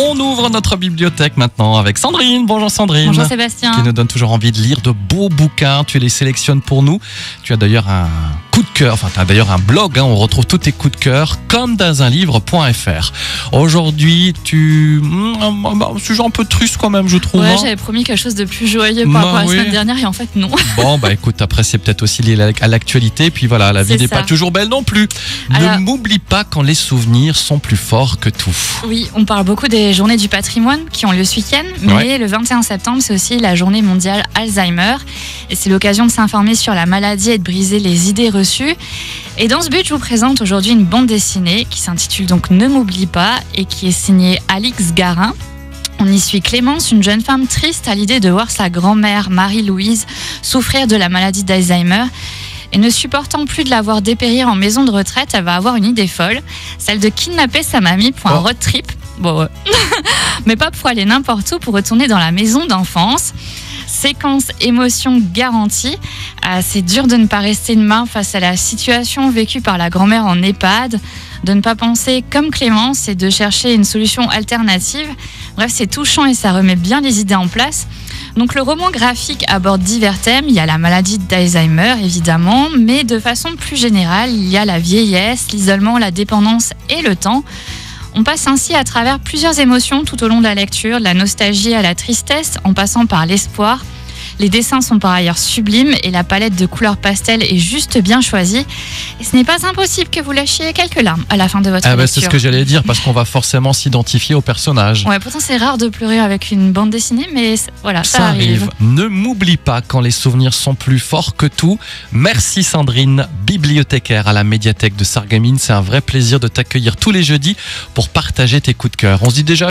On ouvre notre bibliothèque maintenant avec Sandrine. Bonjour Sandrine. Bonjour Sébastien. Qui nous donne toujours envie de lire de beaux bouquins. Tu les sélectionnes pour nous. Tu as d'ailleurs un coup de cœur, enfin tu as d'ailleurs un blog, on retrouve tous tes coups de cœur comme dans un livre.fr. Aujourd'hui, un sujet un peu triste quand même, je trouve. Ouais, j'avais promis quelque chose de plus joyeux par rapport à la semaine dernière et en fait non. Bon, écoute, après c'est peut-être aussi lié à l'actualité. Puis voilà, la vie n'est pas toujours belle non plus. Alors, ne m'oublie pas quand les souvenirs sont plus forts que tout. Oui, on parle beaucoup des journées du patrimoine qui ont lieu ce week-end, mais le 21 septembre, c'est aussi la journée mondiale Alzheimer. Et c'est l'occasion de s'informer sur la maladie et de briser les idées reçues. Et dans ce but, je vous présente aujourd'hui une bande dessinée qui s'intitule donc Ne m'oublie pas et qui est signée Alix Garin. On y suit Clémence, une jeune femme triste à l'idée de voir sa grand-mère Marie-Louise souffrir de la maladie d'Alzheimer. Et ne supportant plus de la voir dépérir en maison de retraite, elle va avoir une idée folle, celle de kidnapper sa mamie pour un road trip. Bon, mais pas pour aller n'importe où, pour retourner dans la maison d'enfance. Séquence émotion garantie. C'est dur de ne pas rester une main face à la situation vécue par la grand-mère en EHPAD, de ne pas penser comme Clémence et de chercher une solution alternative. Bref, c'est touchant et ça remet bien les idées en place. Donc le roman graphique aborde divers thèmes. Il y a la maladie d'Alzheimer évidemment, mais de façon plus générale, il y a la vieillesse, l'isolement, la dépendance et le temps. On passe ainsi à travers plusieurs émotions tout au long de la lecture, de la nostalgie à la tristesse, en passant par l'espoir. Les dessins sont par ailleurs sublimes et la palette de couleurs pastel est juste bien choisie. Et ce n'est pas impossible que vous lâchiez quelques larmes à la fin de votre lecture. C'est ce que j'allais dire, parce qu'on va forcément s'identifier au personnage. Ouais, pourtant c'est rare de pleurer avec une bande dessinée, mais voilà, ça arrive. Ne m'oublie pas quand les souvenirs sont plus forts que tout. Merci Sandrine, bibliothécaire à la médiathèque de Sarreguemines. C'est un vrai plaisir de t'accueillir tous les jeudis pour partager tes coups de cœur. On se dit déjà